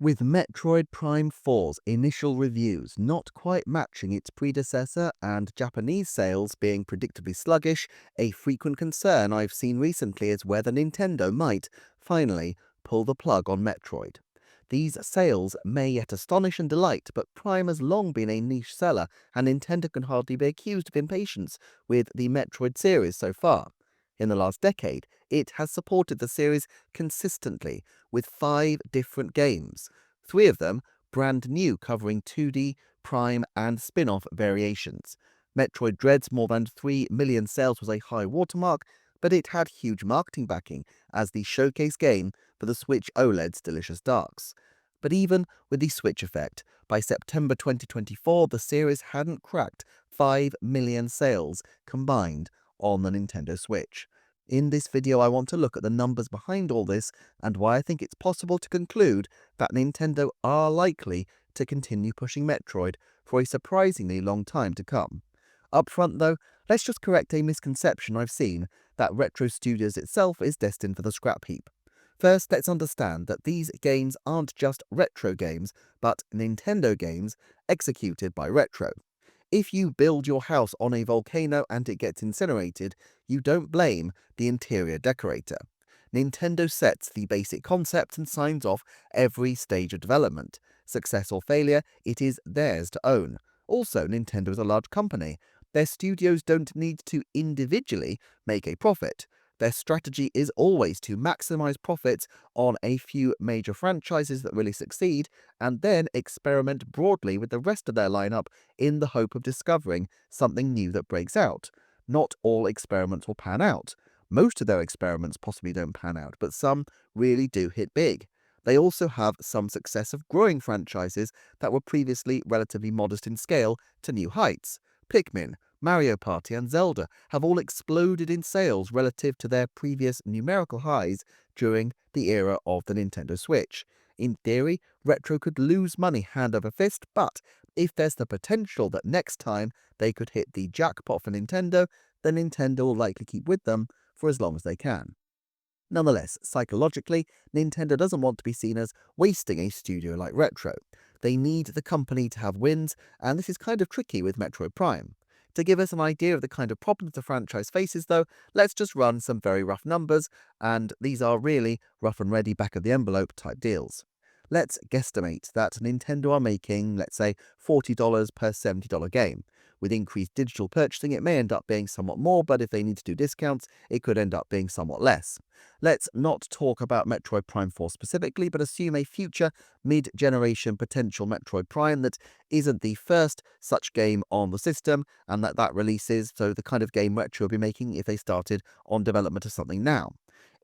With Metroid Prime 4's initial reviews not quite matching its predecessor and Japanese sales being predictably sluggish, a frequent concern I've seen recently is whether Nintendo might, finally, pull the plug on Metroid. These sales may yet astonish and delight, but Prime has long been a niche seller, and Nintendo can hardly be accused of impatience with the Metroid series so far. In the last decade, it has supported the series consistently with 5 different games, 3 of them brand new covering 2D, Prime, and spin-off variations. Metroid Dread's more than 3 million sales was a high watermark, but it had huge marketing backing as the showcase game for the Switch OLED's Delicious Darks. But even with the Switch effect, by September 2024 the series hadn't cracked 5 million sales combined on the Nintendo Switch. In this video I want to look at the numbers behind all this and why I think it's possible to conclude that Nintendo are likely to continue pushing Metroid for a surprisingly long time to come. Up front though, let's just correct a misconception I've seen that Retro Studios itself is destined for the scrap heap. First, let's understand that these games aren't just retro games, but Nintendo games executed by Retro. If you build your house on a volcano and it gets incinerated, you don't blame the interior decorator. Nintendo sets the basic concept and signs off every stage of development. Success or failure, it is theirs to own. Also, Nintendo is a large company. Their studios don't need to individually make a profit. Their strategy is always to maximize profits on a few major franchises that really succeed, and then experiment broadly with the rest of their lineup in the hope of discovering something new that breaks out. Not all experiments will pan out. Most of their experiments possibly don't pan out, but some really do hit big. They also have some success of growing franchises that were previously relatively modest in scale to new heights. Pikmin, Mario Party, and Zelda have all exploded in sales relative to their previous numerical highs during the era of the Nintendo Switch. In theory, Retro could lose money hand over fist, but if there's the potential that next time they could hit the jackpot for Nintendo, then Nintendo will likely keep with them for as long as they can. Nonetheless, psychologically, Nintendo doesn't want to be seen as wasting a studio like Retro. They need the company to have wins, and this is kind of tricky with Metroid Prime. To give us an idea of the kind of problems the franchise faces though, let's just run some very rough numbers, and these are really rough and ready back of the envelope type deals. Let's guesstimate that Nintendo are making, let's say, $40 per $70 game. With increased digital purchasing, it may end up being somewhat more, but if they need to do discounts, it could end up being somewhat less. Let's not talk about Metroid Prime 4 specifically, but assume a future mid-generation potential Metroid Prime that isn't the first such game on the system, and that releases, so the kind of game Retro would be making if they started on development of something now.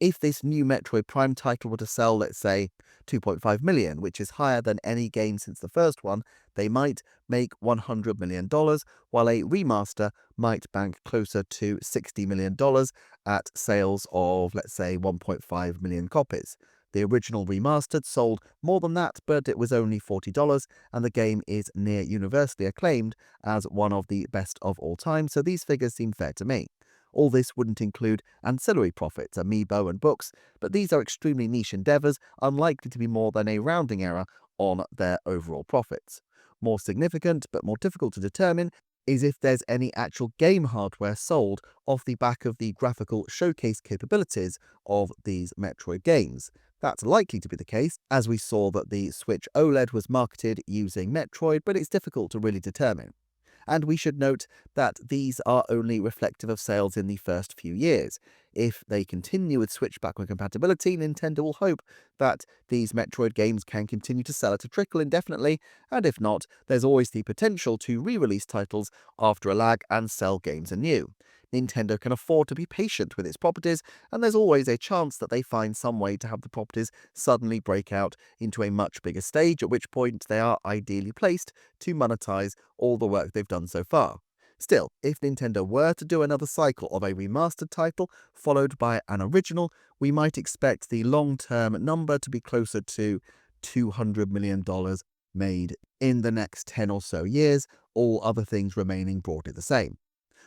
If this new Metroid Prime title were to sell, let's say, 2.5 million, which is higher than any game since the first one, they might make $100 million, while a remaster might bank closer to $60 million at sales of, let's say, 1.5 million copies. The original remastered sold more than that, but it was only $40, and the game is near universally acclaimed as one of the best of all time, so these figures seem fair to me. All this wouldn't include ancillary profits, amiibo and books, but these are extremely niche endeavours, unlikely to be more than a rounding error on their overall profits. More significant, but more difficult to determine, is if there's any actual game hardware sold off the back of the graphical showcase capabilities of these Metroid games. That's likely to be the case, as we saw that the Switch OLED was marketed using Metroid, but it's difficult to really determine. And we should note that these are only reflective of sales in the first few years. If they continue with Switch backward compatibility, Nintendo will hope that these Metroid games can continue to sell at a trickle indefinitely, and if not, there's always the potential to re-release titles after a lag and sell games anew. Nintendo can afford to be patient with its properties, and there's always a chance that they find some way to have the properties suddenly break out into a much bigger stage, at which point they are ideally placed to monetize all the work they've done so far. Still, if Nintendo were to do another cycle of a remastered title followed by an original, we might expect the long-term number to be closer to $200 million made in the next 10 or so years, all other things remaining broadly the same.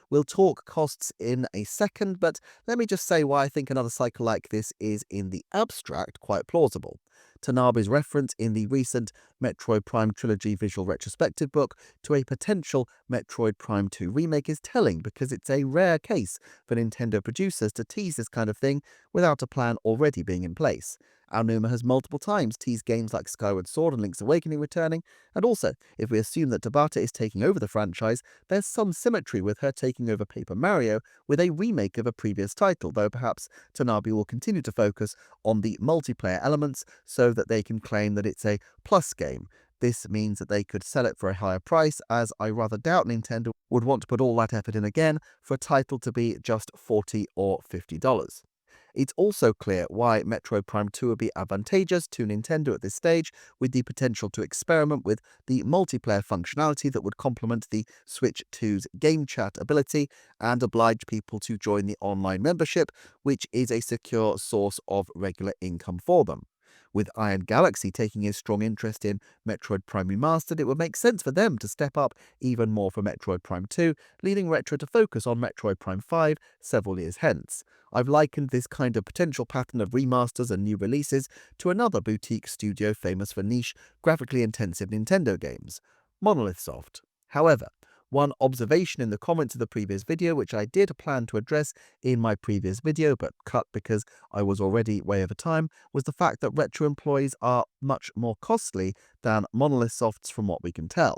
We'll talk costs in a second, but let me just say why I think another cycle like this is, in the abstract, quite plausible. Tanabe's reference in the recent Metroid Prime Trilogy visual retrospective book to a potential Metroid Prime 2 remake is telling because it's a rare case for Nintendo producers to tease this kind of thing without a plan already being in place. Aonuma has multiple times teased games like Skyward Sword and Link's Awakening returning, and also, if we assume that Tabata is taking over the franchise, there's some symmetry with her taking over Paper Mario with a remake of a previous title, though perhaps Tanabe will continue to focus on the multiplayer elements so that they can claim that it's a plus game. This means that they could sell it for a higher price, as I rather doubt Nintendo would want to put all that effort in again for a title to be just $40 or $50. It's also clear why Metroid Prime 2 would be advantageous to Nintendo at this stage, with the potential to experiment with the multiplayer functionality that would complement the Switch 2's game chat ability and oblige people to join the online membership, which is a secure source of regular income for them. With Iron Galaxy taking a strong interest in Metroid Prime Remastered, it would make sense for them to step up even more for Metroid Prime 2, leaving Retro to focus on Metroid Prime 5 several years hence. I've likened this kind of potential pattern of remasters and new releases to another boutique studio famous for niche, graphically intensive Nintendo games, Monolith Soft. However, one observation in the comments of the previous video, which I did plan to address in my previous video but cut because I was already way over time, was the fact that Retro employees are much more costly than Monolith Softs from what we can tell.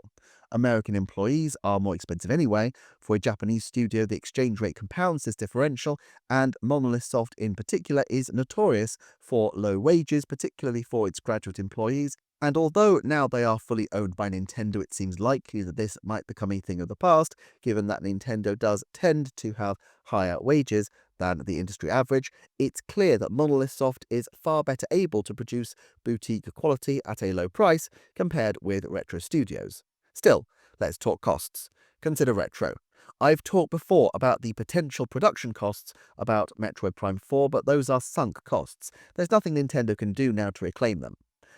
American employees are more expensive anyway. For a Japanese studio, the exchange rate compounds this differential, and Monolith Soft in particular is notorious for low wages, particularly for its graduate employees. And although now they are fully owned by Nintendo, it seems likely that this might become a thing of the past, given that Nintendo does tend to have higher wages than the industry average. It's clear that Monolith Soft is far better able to produce boutique quality at a low price compared with Retro studios. Still, let's talk costs. Consider Retro. I've talked before about the potential production costs about Metroid Prime 4, but those are sunk costs. There's nothing Nintendo can do now to reclaim them.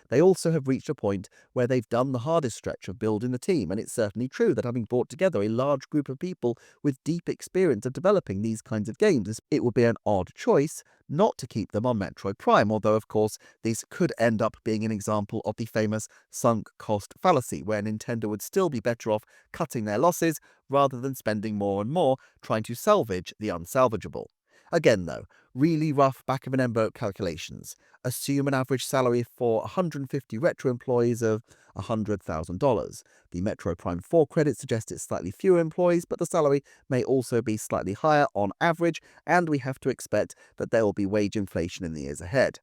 They also have reached a point where they've done the hardest stretch of building the team, and it's certainly true that having brought together a large group of people with deep experience of developing these kinds of games, it would be an odd choice not to keep them on Metroid Prime, although of course this could end up being an example of the famous sunk cost fallacy, where Nintendo would still be better off cutting their losses rather than spending more and more trying to salvage the unsalvageable. Again though, really rough back-of-an-envelope calculations. Assume an average salary for 150 Retro employees of $100,000. The Metroid Prime 4 credits suggest it's slightly fewer employees, but the salary may also be slightly higher on average, and we have to expect that there will be wage inflation in the years ahead.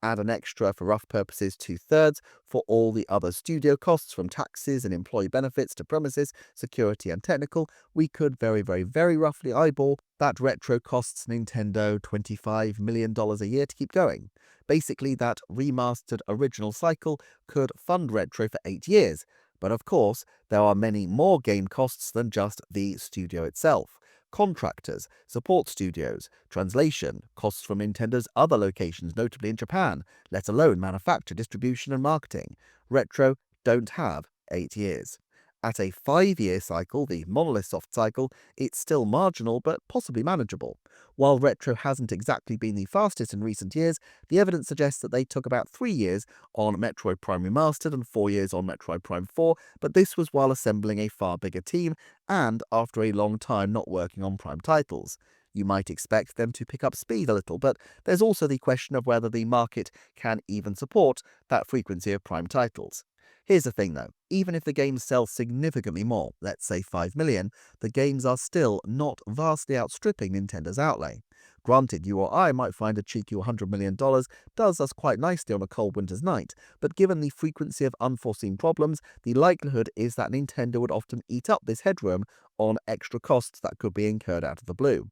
Add an extra, for rough purposes, 2/3 for all the other studio costs, from taxes and employee benefits to premises, security and technical. We could very roughly eyeball that Retro costs Nintendo $25 million a year to keep going. Basically, that remastered original cycle could fund Retro for 8 years. But of course, there are many more game costs than just the studio itself. Contractors, support studios, translation, costs from Nintendo's other locations, notably in Japan, let alone manufacture, distribution and marketing. Retro don't have 8 years. At a 5-year cycle, the Monolith Soft cycle, it's still marginal but possibly manageable. While Retro hasn't exactly been the fastest in recent years, the evidence suggests that they took about 3 years on Metroid Prime Remastered and 4 years on Metroid Prime 4, but this was while assembling a far bigger team and after a long time not working on Prime titles. You might expect them to pick up speed a little, but there's also the question of whether the market can even support that frequency of Prime titles. Here's the thing though, even if the games sell significantly more, let's say 5 million, the games are still not vastly outstripping Nintendo's outlay. Granted, you or I might find a cheeky $100 million does us quite nicely on a cold winter's night, but given the frequency of unforeseen problems, the likelihood is that Nintendo would often eat up this headroom on extra costs that could be incurred out of the blue.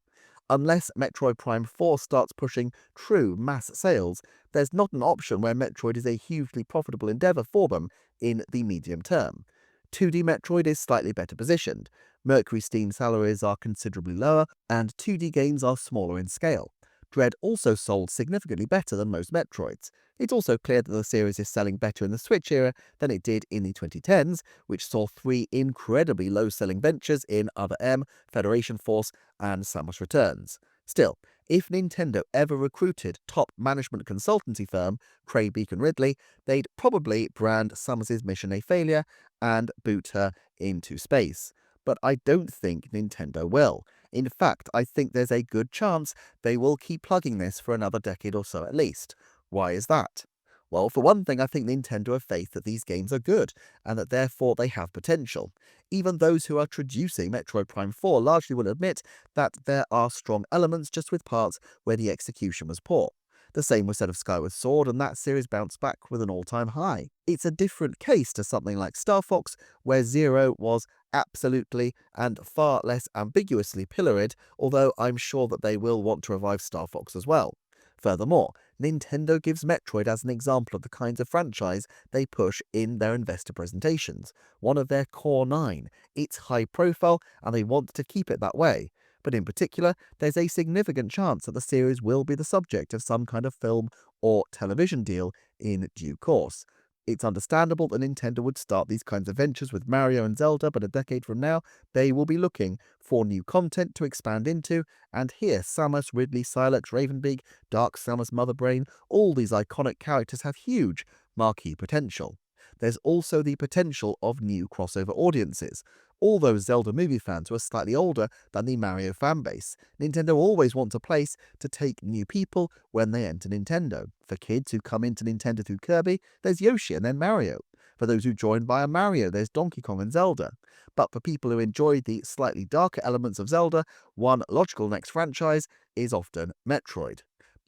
Unless Metroid Prime 4 starts pushing true mass sales, there's not an option where Metroid is a hugely profitable endeavour for them in the medium term. 2D Metroid is slightly better positioned. Mercury Steam salaries are considerably lower, and 2D games are smaller in scale. Dread also sold significantly better than most Metroids. It's also clear that the series is selling better in the Switch era than it did in the 2010s, which saw 3 incredibly low-selling ventures in Other M, Federation Force, and Samus Returns. Still, If Nintendo ever recruited top management consultancy firm Craig Beacon Ridley, they'd probably brand Summers's mission a failure and boot her into space. But I don't think Nintendo will. In fact, I think there's a good chance they will keep plugging this for another decade or so at least. Why is that? Well, for one thing, I think Nintendo have faith that these games are good, and that therefore they have potential. Even those who are traducing Metroid Prime 4 largely will admit that there are strong elements just with parts where the execution was poor. The same was said of Skyward Sword, and that series bounced back with an all-time high. It's a different case to something like Star Fox, where Zero was absolutely and far less ambiguously pilloried, although I'm sure that they will want to revive Star Fox as well. Furthermore, Nintendo gives Metroid as an example of the kinds of franchise they push in their investor presentations, one of their core 9. It's high profile and they want to keep it that way. But in particular, there's a significant chance that the series will be the subject of some kind of film or television deal in due course. It's understandable that Nintendo would start these kinds of ventures with Mario and Zelda, but a decade from now, they will be looking for new content to expand into, and here Samus, Ridley, Silex, Ravenbeak, Dark Samus, Mother Brain, all these iconic characters have huge marquee potential. There's also the potential of new crossover audiences. All those Zelda movie fans who are slightly older than the Mario fanbase. Nintendo always wants a place to take new people when they enter Nintendo. For kids who come into Nintendo through Kirby, there's Yoshi and then Mario. For those who join via Mario, there's Donkey Kong and Zelda. But for people who enjoy the slightly darker elements of Zelda, one logical next franchise is often Metroid.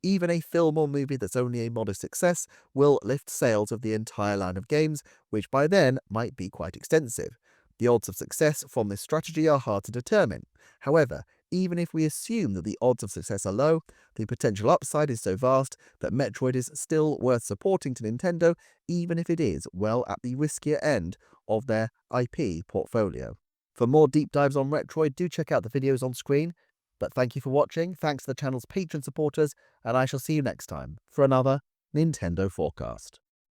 Even a film or movie that's only a modest success will lift sales of the entire line of games, which by then might be quite extensive. The odds of success from this strategy are hard to determine. However, even if we assume that the odds of success are low, the potential upside is so vast that Metroid is still worth supporting to Nintendo, even if it is well at the riskier end of their IP portfolio. For more deep dives on Metroid, do check out the videos on screen. But thank you for watching, thanks to the channel's patron supporters, and I shall see you next time for another Nintendo Forecast.